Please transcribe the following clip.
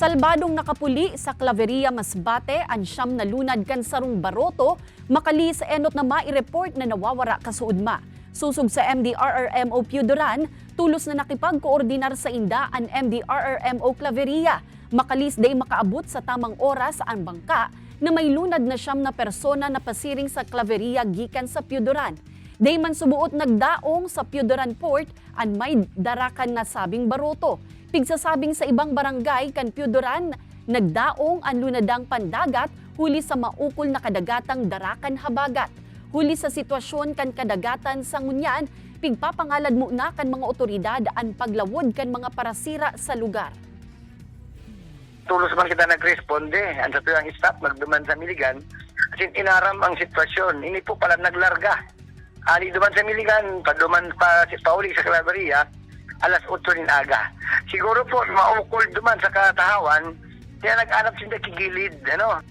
Salbadong nakapuli sa Claveria Masbate, ansyam na lunad kan sarong baroto, makali sa enot na mai-report na nawawara kasuudma. Susog sa MDRRMO Piudoran, tulos na nakipagkoordinar sa inda ang MDRRMO Claveria. Makalis day makaabot sa tamang oras ang bangka na may lunad na siyam na persona na pasiring sa Claveria gikan sa Piudoran. Day man subuot nagdaong sa Piudoran Port ang may darakan na sabing baroto. Pigsasabing sa ibang barangay kan Piudoran, nagdaong ang lunadang pandagat huli sa maukol na kadagatang darakan habagat. Huli sa sitwasyon kan kadagatan sa ngunyan, pigpapangalad mo na kan mga otoridad ang paglawod kan mga parasira sa lugar. Tulos man kita nagresponde, ang sa tuyang staff nagduman sa Miligan, kasi inaram ang sitwasyon, hindi po pala naglarga. Ali duman sa Miligan, paduman pa si Pauli sa Claveria, alas 8 rin aga. Siguro po, maukol duman sa katahawan, kaya nag-anap sila kigilid, ano?